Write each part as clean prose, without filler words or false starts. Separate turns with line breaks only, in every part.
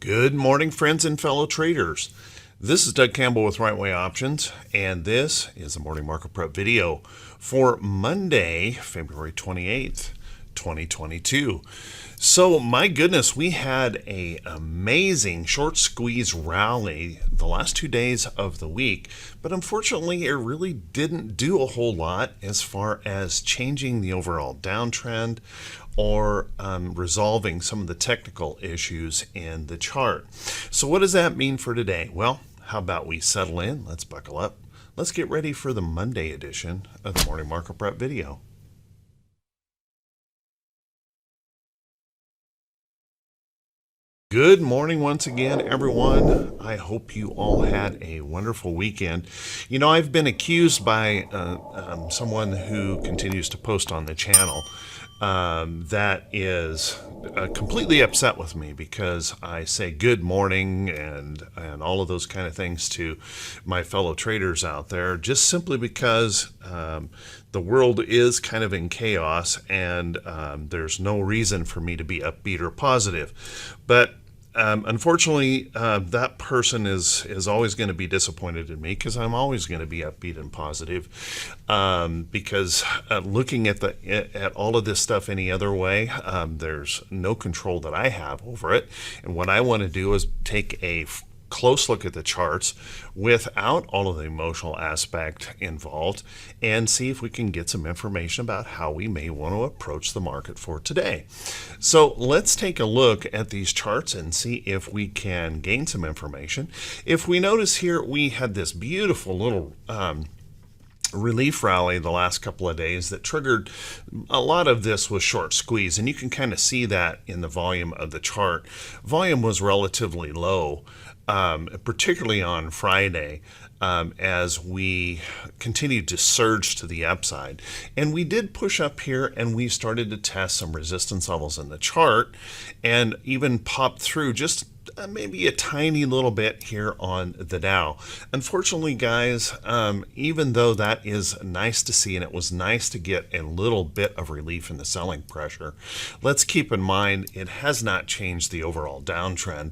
Good morning, friends and fellow traders. This is Doug Campbell with Right Way Options, and this is the morning market prep video for Monday, February 28th, 2022. So, my goodness, we had an amazing short squeeze rally the last 2 days of the week, but unfortunately, it really didn't do a whole lot as far as changing the overall downtrend or resolving some of the technical issues in the chart. So what does that mean for today? Well, how about we settle in? Let's buckle up. Let's get ready for the Monday edition of the Morning Market Prep video. Good morning once again, everyone. I hope you all had a wonderful weekend. You know, I've been accused by someone who continues to post on the channel that is completely upset with me because I say good morning and all of those kind of things to my fellow traders out there, just simply because the world is kind of in chaos and there's no reason for me to be upbeat or positive. But unfortunately, that person is always going to be disappointed in me because I'm always going to be upbeat and positive. Because looking at all of this stuff any other way, there's no control that I have over it. And what I want to do is take a close look at the charts without all of the emotional aspect involved and see if we can get some information about how we may want to approach the market for today. So let's take a look at these charts and see if we can gain some information. If we notice here, we had this beautiful little relief rally the last couple of days that triggered a lot of this was short squeeze, and you can kind of see that in the volume of the chart. Volume was relatively low, particularly on Friday, as we continued to surge to the upside. And we did push up here and we started to test some resistance levels in the chart and even popped through just maybe a tiny little bit here on the Dow. Unfortunately, guys, even though that is nice to see and it was nice to get a little bit of relief in the selling pressure, let's keep in mind it has not changed the overall downtrend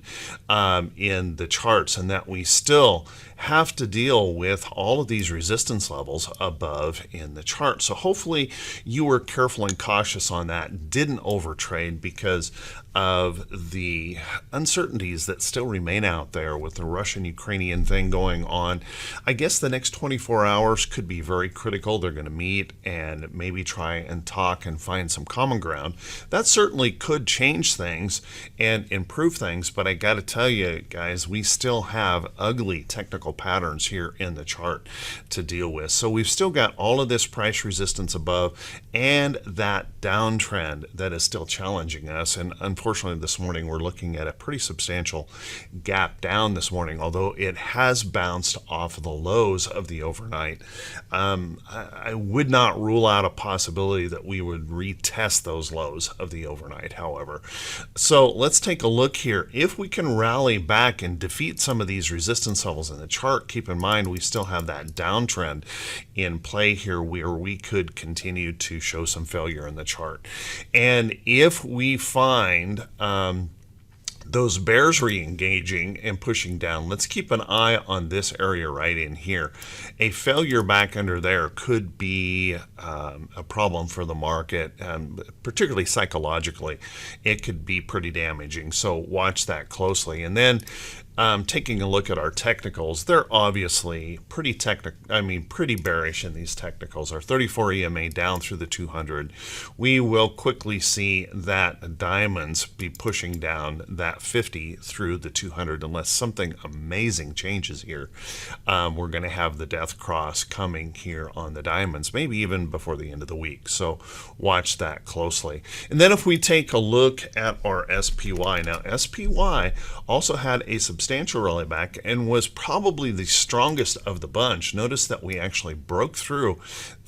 in the charts, and that we still have to deal with all of these resistance levels above in the chart. So hopefully you were careful and cautious on that, didn't overtrade because of the uncertainties that still remain out there with the Russian-Ukrainian thing going on. I guess the next 24 hours could be very critical. They're going to meet and maybe try and talk and find some common ground. That certainly could change things and improve things, but I got to tell you guys, we still have ugly technical patterns here in the chart to deal with. So we've still got all of this price resistance above and that downtrend that is still challenging us. And unfortunately, this morning we're looking at a pretty substantial gap down this morning, although it has bounced off of the lows of the overnight. I would not rule out a possibility that we would retest those lows of the overnight, however. So let's take a look here. If we can rally back and defeat some of these resistance levels in the chart, keep in mind we still have that downtrend in play here where we could continue to show some failure in the chart. And if we find those bears re-engaging and pushing down, let's keep an eye on this area right in here. A failure back under there could be a problem for the market, particularly psychologically. It could be pretty damaging, so watch that closely. And then taking a look at our technicals, they're obviously pretty bearish in these technicals. Our 34 EMA down through the 200. We will quickly see that diamonds be pushing down that 50 through the 200 unless something amazing changes here. We're going to have the death cross coming here on the diamonds, maybe even before the end of the week. So watch that closely. And then if we take a look at our SPY, now SPY also had a substantial rally back and was probably the strongest of the bunch. Notice that we actually broke through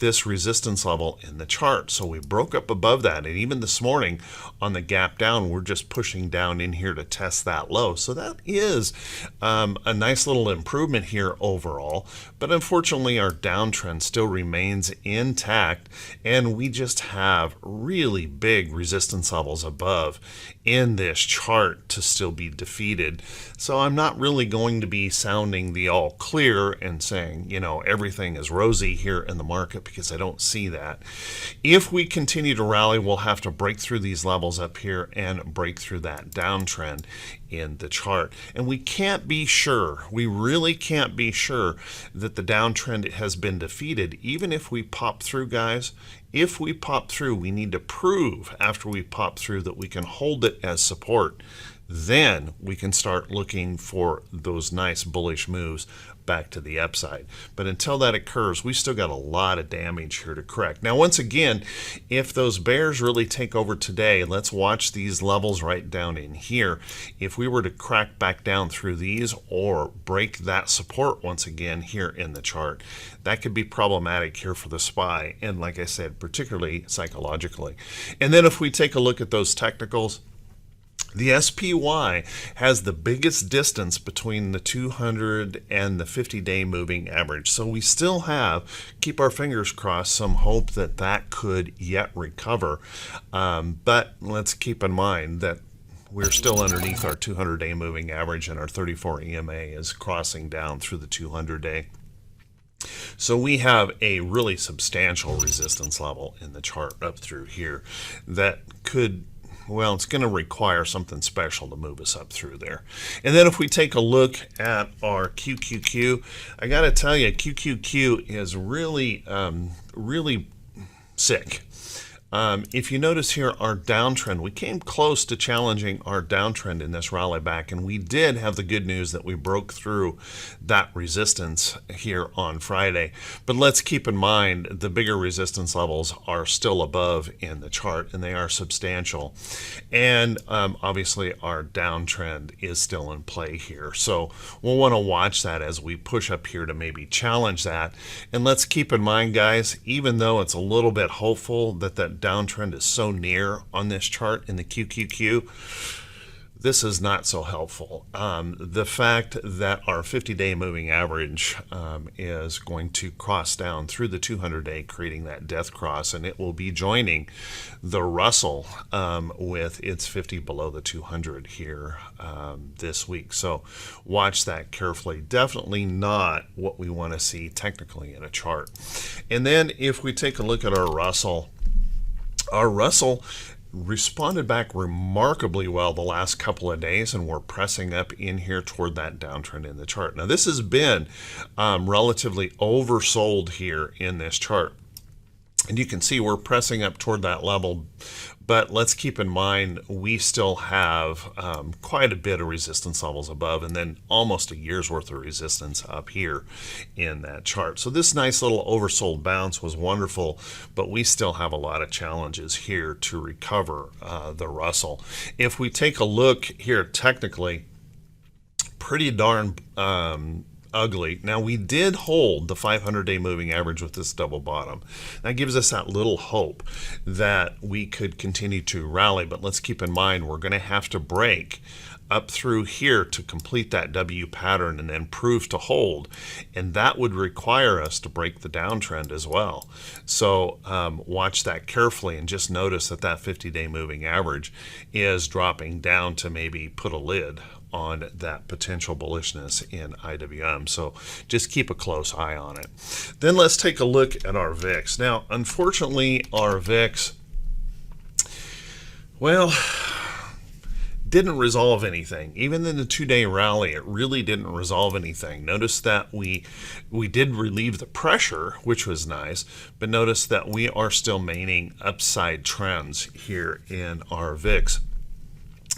this resistance level in the chart. So we broke up above that, and even this morning on the gap down, we're just pushing down in here to test that low. So that is a nice little improvement here overall, but unfortunately our downtrend still remains intact, and we just have really big resistance levels above in this chart to still be defeated. So I'm not really going to be sounding the all clear and saying, you know, everything is rosy here in the market, because I don't see that. If we continue to rally, we'll have to break through these levels up here and break through that downtrend in the chart. And we can't be sure, we really can't be sure that the downtrend has been defeated, even if we pop through, guys. If we pop through, we need to prove after we pop through that we can hold it as support. Then we can start looking for those nice bullish moves back to the upside. But until that occurs, we still got a lot of damage here to correct. Now, once again, if those bears really take over today, let's watch these levels right down in here. If we were to crack back down through these or break that support once again here in the chart, that could be problematic here for the SPY, and like I said, particularly psychologically. And then if we take a look at those technicals, the SPY has the biggest distance between the 200 and the 50-day moving average. So we still have, keep our fingers crossed, some hope that that could yet recover. But let's keep in mind that we're still underneath our 200-day moving average, and our 34 EMA is crossing down through the 200-day. So we have a really substantial resistance level in the chart up through here that could, well, it's going to require something special to move us up through there. And then if we take a look at our QQQ, I got to tell you, QQQ is really, really sick. If you notice here, our downtrend, we came close to challenging our downtrend in this rally back, and we did have the good news that we broke through that resistance here on Friday. But let's keep in mind the bigger resistance levels are still above in the chart, and they are substantial. And obviously our downtrend is still in play here. So we'll want to watch that as we push up here to maybe challenge that. And let's keep in mind, guys, even though it's a little bit hopeful that that downtrend is so near on this chart in the QQQ, this is not so helpful. The fact that our 50-day moving average is going to cross down through the 200-day, creating that death cross, and it will be joining the Russell with its 50 below the 200 here this week. So watch that carefully. Definitely not what we want to see technically in a chart. And then if we take a look at our Russell responded back remarkably well the last couple of days, and we're pressing up in here toward that downtrend in the chart. Now this has been relatively oversold here in this chart, and you can see we're pressing up toward that level. But let's keep in mind we still have quite a bit of resistance levels above, and then almost a year's worth of resistance up here in that chart. So this nice little oversold bounce was wonderful, but we still have a lot of challenges here to recover the Russell. If we take a look here technically, pretty darn ugly. Now we did hold the 500-day moving average with this double bottom. That gives us that little hope that we could continue to rally, but let's keep in mind we're going to have to break up through here to complete that W pattern and then prove to hold, and that would require us to break the downtrend as well. So watch that carefully, and just notice that that 50-day moving average is dropping down to maybe put a lid on that potential bullishness in IWM. So just keep a close eye on it. Then let's take a look at our VIX. Now, unfortunately, our VIX, well, didn't resolve anything. Even in the 2-day rally, it really didn't resolve anything. Notice that we did relieve the pressure, which was nice, but notice that we are still maintaining upside trends here in our VIX.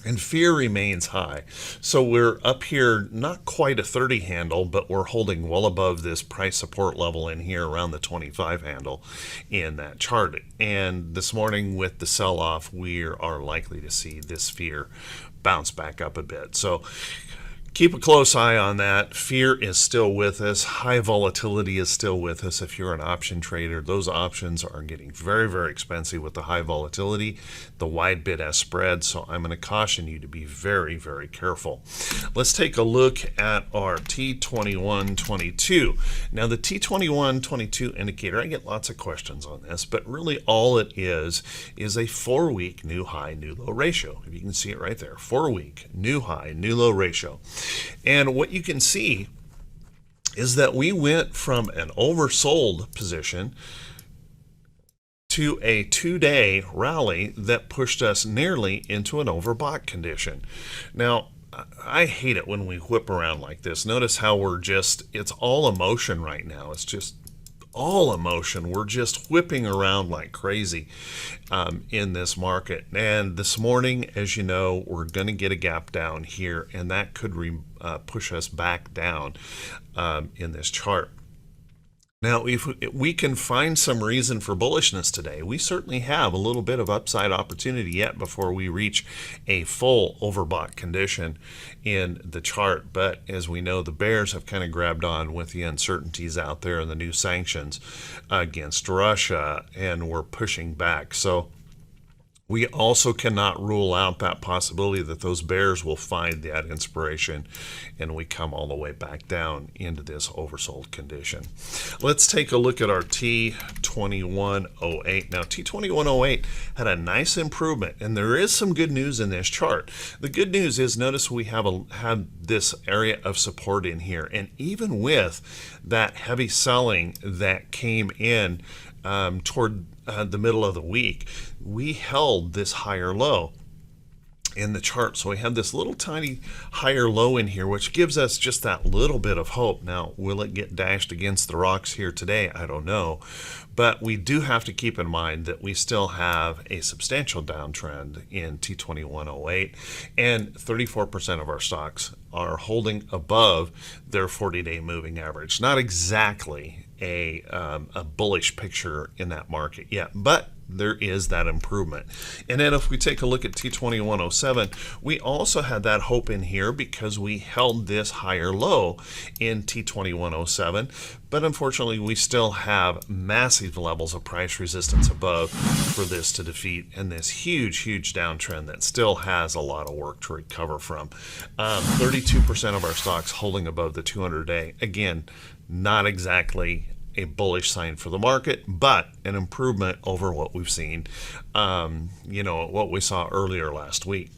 And fear remains high. So we're up here, not quite a 30 handle, but we're holding well above this price support level in here around the 25 handle in that chart. And this morning with the sell-off, we are likely to see this fear bounce back up a bit. So keep a close eye on that. Fear is still with us. High volatility is still with us. If you're an option trader, those options are getting very, very expensive with the high volatility, the wide bid-ask spread. So I'm going to caution you to be very, very careful. Let's take a look at our T2122. Now, the T2122 indicator, I get lots of questions on this, but really all it is a 4-week new high, new low ratio. If you can see it right there, 4-week new high, new low ratio. And what you can see is that we went from an oversold position to a 2-day rally that pushed us nearly into an overbought condition. Now, I hate it when we whip around like this. Notice how it's all emotion right now. It's just all emotion. We're just whipping around like crazy in this market. And this morning, as you know, we're going to get a gap down here, and that could push us back down in this chart. Now, if we can find some reason for bullishness today, we certainly have a little bit of upside opportunity yet before we reach a full overbought condition in the chart. But as we know, the bears have kind of grabbed on with the uncertainties out there and the new sanctions against Russia, and we're pushing back. So we also cannot rule out that possibility that those bears will find that inspiration and we come all the way back down into this oversold condition. Let's take a look at our T2108. Now, T2108 had a nice improvement, and there is some good news in this chart. The good news is, notice we have this area of support in here, and even with that heavy selling that came in toward the middle of the week, we held this higher low in the chart. So we have this little tiny higher low in here, which gives us just that little bit of hope. Now, will it get dashed against the rocks here today? I don't know. But we do have to keep in mind that we still have a substantial downtrend in T2108, and 34% of our stocks are holding above their 40-day moving average. Not exactly a bullish picture in that market yet, but there is that improvement. And then if we take a look at T2107, we also had that hope in here because we held this higher low in T2107, but unfortunately we still have massive levels of price resistance above for this to defeat, and this huge downtrend that still has a lot of work to recover from. 32% of our stocks holding above the 200-day. Again, not exactly a bullish sign for the market, but an improvement over what we've seen, what we saw earlier last week.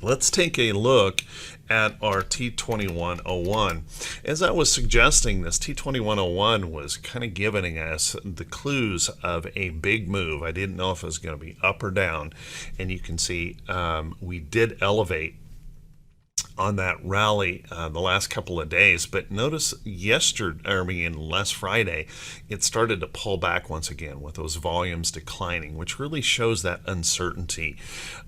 Let's take a look at our T2101. As I was suggesting, this T2101 was kind of giving us the clues of a big move. I didn't know if it was going to be up or down, and you can see we did elevate on that rally the last couple of days, but notice last Friday, it started to pull back once again with those volumes declining, which really shows that uncertainty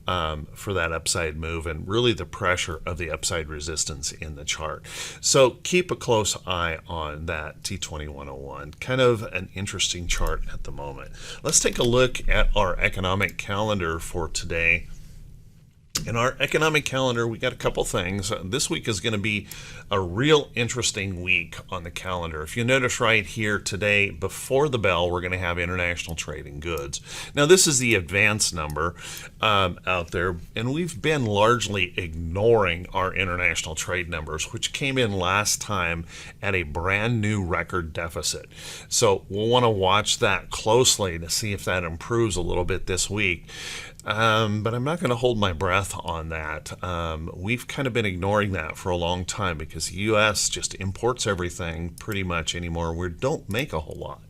for that upside move and really the pressure of the upside resistance in the chart. So keep a close eye on that T2101. Kind of an interesting chart at the moment. Let's take a look at our economic calendar for today. In our economic calendar, we got a couple things. This week is going to be a real interesting week on the calendar. If you notice right here today, before the bell, we're going to have international trade in goods. Now, this is the advance number out there, and we've been largely ignoring our international trade numbers, which came in last time at a brand new record deficit. So we'll want to watch that closely to see if that improves a little bit this week. But I'm not going to hold my breath on that. We've kind of been ignoring that for a long time because the U.S. just imports everything pretty much anymore. We don't make a whole lot.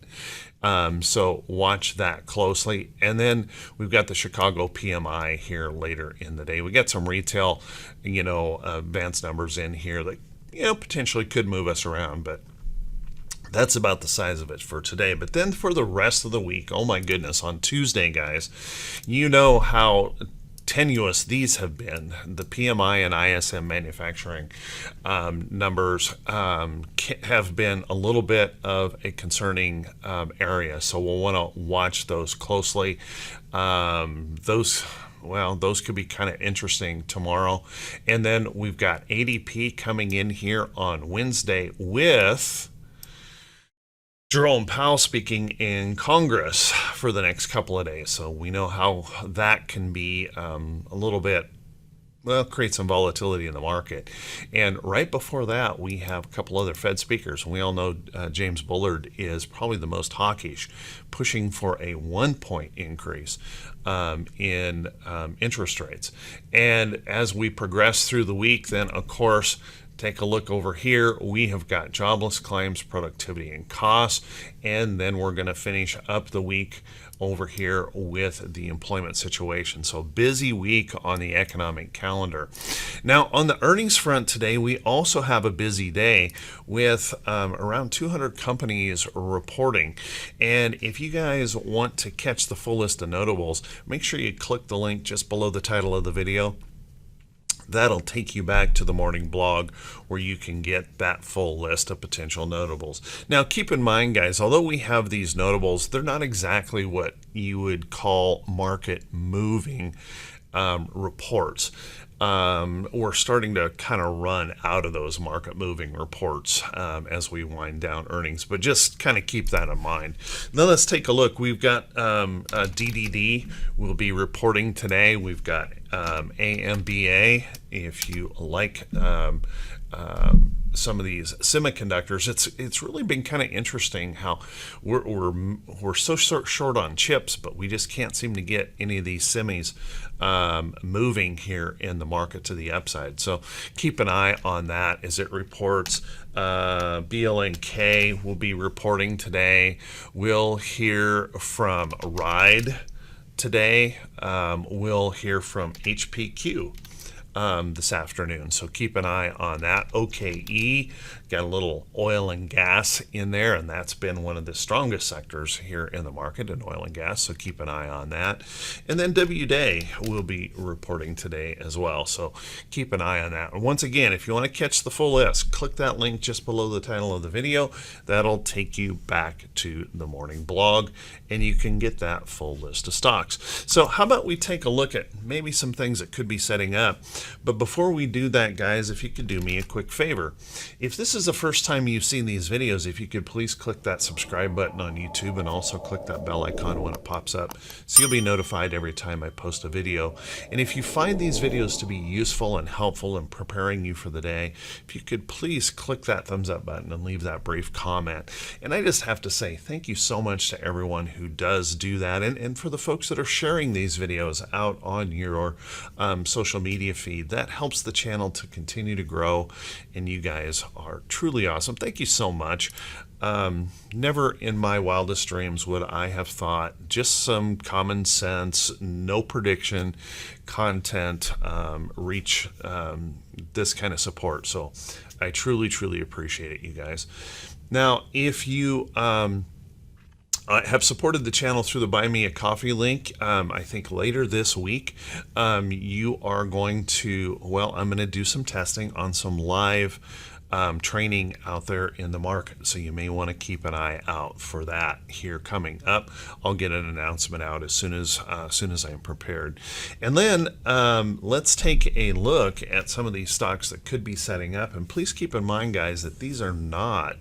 So watch that closely. And then we've got the Chicago PMI here later in the day. We got some retail, advanced numbers in here that, potentially could move us around, but that's about the size of it for today. But then for the rest of the week, oh my goodness, on Tuesday, guys, you know how tenuous these have been. The PMI and ISM manufacturing numbers have been a little bit of a concerning area. So we'll want to watch those closely. Those well, those could be kind of interesting tomorrow. And then we've got ADP coming in here on Wednesday with Jerome Powell speaking in Congress for the next couple of days. So we know how that can be a little bit, well, create some volatility in the market. And right before that, we have a couple other Fed speakers. We all know James Bullard is probably the most hawkish, pushing for a 1-point increase in interest rates. And as we progress through the week, then, of course, take a look over here. We have got jobless claims, productivity, and costs. And then we're going to finish up the week over here with the employment situation. So busy week on the economic calendar. Now, on the earnings front today, we also have a busy day with around 200 companies reporting. And if you guys want to catch the full list of notables, make sure you click the link just below the title of the video. That'll take you back to the morning blog where you can get that full list of potential notables. Now, keep in mind, guys, although we have these notables, they're not exactly what you would call market moving reports. We're starting to kind of run out of those market moving reports as we wind down earnings, but just kind of keep that in mind. Now let's take a look. We've got DDD will be reporting today. We've got AMBA. If you like some of these semiconductors, it's really been kind of interesting how we're so short on chips, but we just can't seem to get any of these semis moving here in the market to the upside. So keep an eye on that as it reports. BLNK will be reporting today. We'll hear from Ride today. We'll hear from HPQ this afternoon. So keep an eye on that. OKE, got a little oil and gas in there, and that's been one of the strongest sectors here in the market in oil and gas. So keep an eye on that. And then WDay will be reporting today as well. So keep an eye on that. And once again, if you want to catch the full list, click that link just below the title of the video. That'll take you back to the morning blog, and you can get that full list of stocks. So how about we take a look at maybe some things that could be setting up. But before we do that, guys, if you could do me a quick favor, if this is the first time you've seen these videos, if you could please click that subscribe button on YouTube and also click that bell icon when it pops up so you'll be notified every time I post a video. And if you find these videos to be useful and helpful in preparing you for the day, if you could please click that thumbs up button and leave that brief comment. And I just have to say thank you so much to everyone who does do that, and for the folks that are sharing these videos out on your social media feed. That helps the channel to continue to grow, and you guys are truly awesome. Thank you so much. Never in my wildest dreams would I have thought just some common sense, no prediction content reach this kind of support. So I truly, truly appreciate it, you guys. Now, if you have supported the channel through the Buy Me a Coffee link, I think later this week, you are going to, well, I'm going to do some testing on some live training out there in the market. So you may want to keep an eye out for that here coming up. I'll get an announcement out as soon as I'm prepared. And then let's take a look at some of these stocks that could be setting up. And please keep in mind, guys, that these are not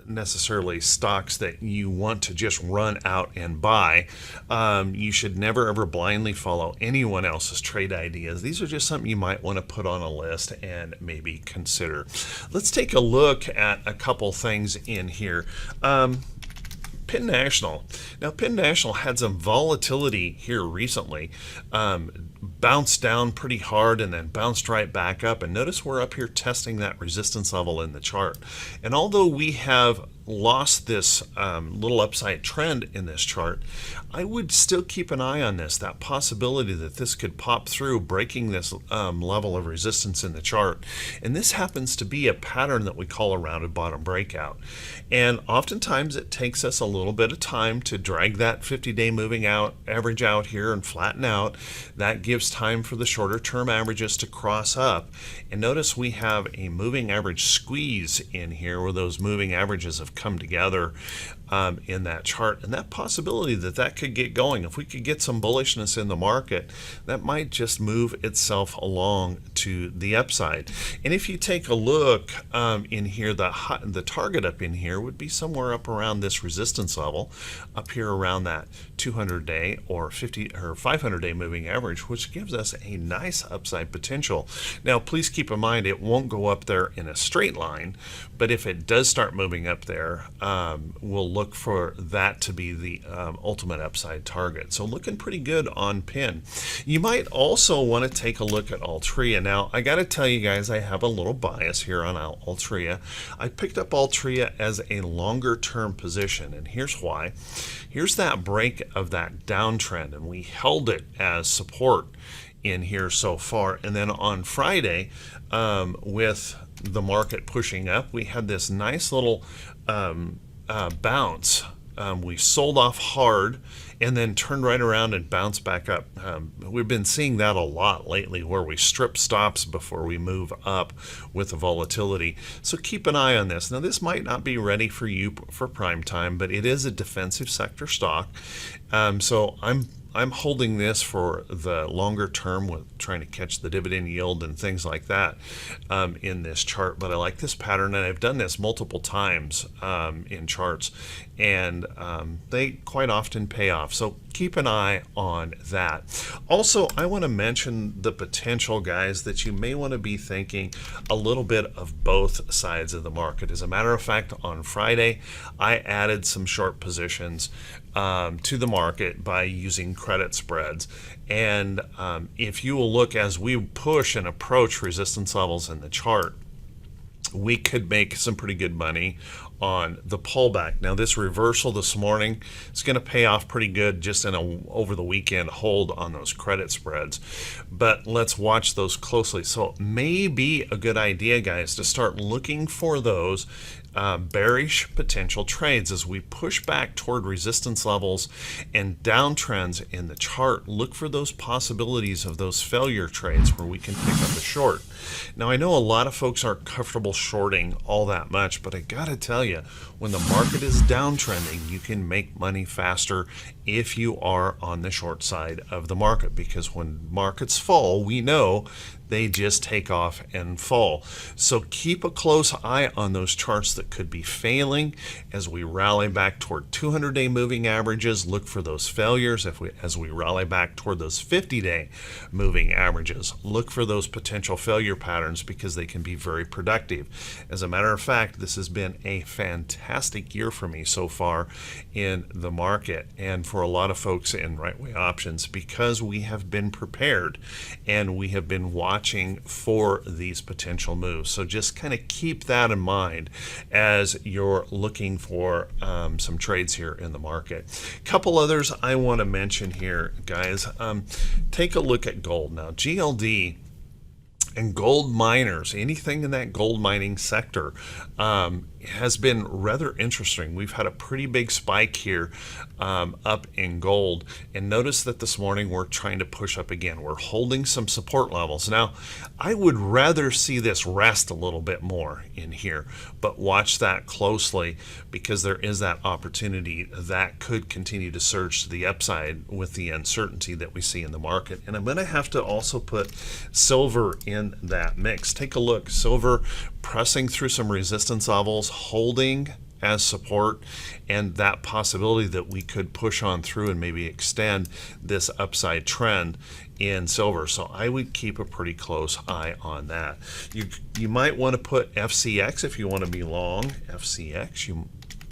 necessarily stocks that you want to just run out and buy. You should never ever blindly follow anyone else's trade ideas. These are just something you might want to put on a list and maybe consider. Let's take a look at a couple things in here. Penn National. Now, Penn National had some volatility here recently, bounced down pretty hard and then bounced right back up. And notice we're up here testing that resistance level in the chart. And although we have lost this little upside trend in this chart, I would still keep an eye on this, that possibility that this could pop through, breaking this level of resistance in the chart. And this happens to be a pattern that we call a rounded bottom breakout. And oftentimes it takes us a little bit of time to drag that 50-day moving average out here and flatten out. That gives time for the shorter term averages to cross up. And notice we have a moving average squeeze in here where those moving averages have come together in that chart, and that possibility that could get going. If we could get some bullishness in the market, that might just move itself along to the upside. And if you take a look in here, the target up in here would be somewhere up around this resistance level, up here around that 200-day or 50 or 500-day moving average, which gives us a nice upside potential. Now, please keep in mind it won't go up there in a straight line, but if it does start moving up there, we'll look for that to be the ultimate upside target. So looking pretty good on PIN. You might also want to take a look at Altria. Now, I got to tell you guys, I have a little bias here on Altria. I picked up Altria as a longer term position, and here's why. Here's that break of that downtrend, and we held it as support in here so far. And then on Friday, with the market pushing up, we had this nice little bounce. We sold off hard and then turned right around and bounced back up. We've been seeing that a lot lately, where we strip stops before we move up with the volatility. So keep an eye on this. Now, this might not be ready for you for prime time, but it is a defensive sector stock. So I'm holding this for the longer term, with trying to catch the dividend yield and things like that in this chart. But I like this pattern, and I've done this multiple times in charts, and they quite often pay off. So keep an eye on that. Also, I want to mention the potential, guys, that you may want to be thinking a little bit of both sides of the market. As a matter of fact, on Friday, I added some short positions to the market by using credit spreads. And if you will look as we push and approach resistance levels in the chart, we could make some pretty good money on the pullback. Now, this reversal this morning is going to pay off pretty good just in over the weekend hold on those credit spreads. But let's watch those closely. So it may be a good idea, guys, to start looking for those bearish potential trades as we push back toward resistance levels and downtrends in the chart. Look for those possibilities of those failure trades where we can pick up a short. Now, I know a lot of folks aren't comfortable shorting all that much, but I gotta tell you, when the market is downtrending, you can make money faster if you are on the short side of the market, because when markets fall, we know they just take off and fall. So keep a close eye on those charts that could be failing as we rally back toward 200-day moving averages. Look for those failures as we rally back toward those 50-day moving averages. Look for those potential failure patterns, because they can be very productive. As a matter of fact, this has been a fantastic year for me so far in the market, and for a lot of folks in Right Way Options, because we have been prepared and we have been watching for these potential moves. So just kind of keep that in mind as you're looking for some trades here in the market. Couple others I want to mention here, guys. Take a look at gold. Now, GLD and gold miners, anything in that gold mining sector, has been rather interesting. We've had a pretty big spike here up in gold, and notice that this morning we're trying to push up again. We're holding some support levels. Now, I would rather see this rest a little bit more in here, but watch that closely, because there is that opportunity that could continue to surge to the upside with the uncertainty that we see in the market. And I'm going to have to also put silver in that mix. Take a look. Silver pressing through some resistance levels, holding as support, and that possibility that we could push on through and maybe extend this upside trend in silver. So I would keep a pretty close eye on that. You might want to put FCX if you want to be long FCX.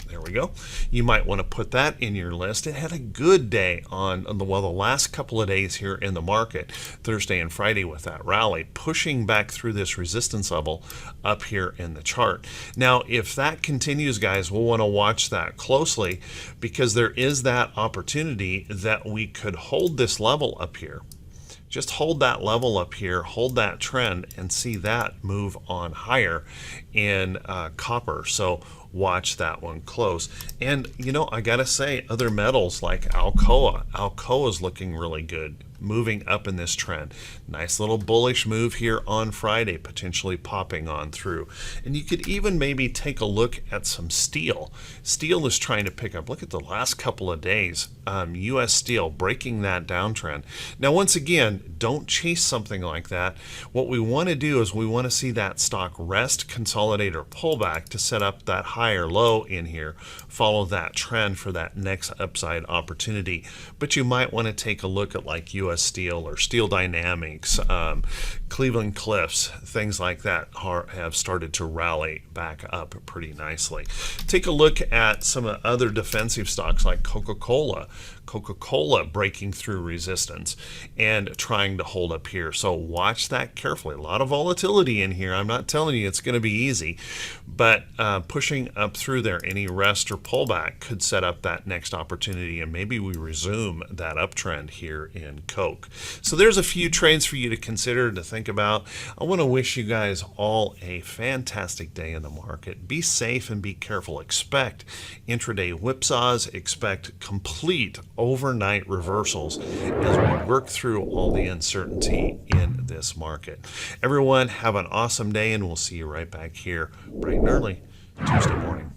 There we go. You might want to put that in your list. It had a good day on the last couple of days here in the market, Thursday and Friday, with that rally, pushing back through this resistance level up here in the chart. Now, if that continues, guys, we'll want to watch that closely, because there is that opportunity that we could hold this level up here. Just hold that level up here, hold that trend, and see that move on higher in copper. So watch that one close. And, you know, I got to say, other metals like Alcoa is looking really good. moving up in this trend. Nice little bullish move here on Friday, potentially popping on through. And you could even maybe take a look at some steel. Steel is trying to pick up. Look at the last couple of days. U.S. steel breaking that downtrend. Now, once again, don't chase something like that. What we want to do is we want to see that stock rest, consolidate, or pull back to set up that higher low in here. Follow that trend for that next upside opportunity. But you might want to take a look at like U.S. Steel or Steel Dynamics, Cleveland Cliffs, things like that have started to rally back up pretty nicely. Take a look at some other defensive stocks like Coca-Cola. Coca-Cola breaking through resistance and trying to hold up here. So watch that carefully. A lot of volatility in here. I'm not telling you it's going to be easy, but pushing up through there, any rest or pullback could set up that next opportunity, and maybe we resume that uptrend here in Coke. So there's a few trades for you to consider, to think about. I want to wish you guys all a fantastic day in the market. Be safe and be careful. Expect intraday whipsaws. Expect complete overnight reversals as we work through all the uncertainty in this market. Everyone, have an awesome day, and we'll see you right back here bright and early Tuesday morning.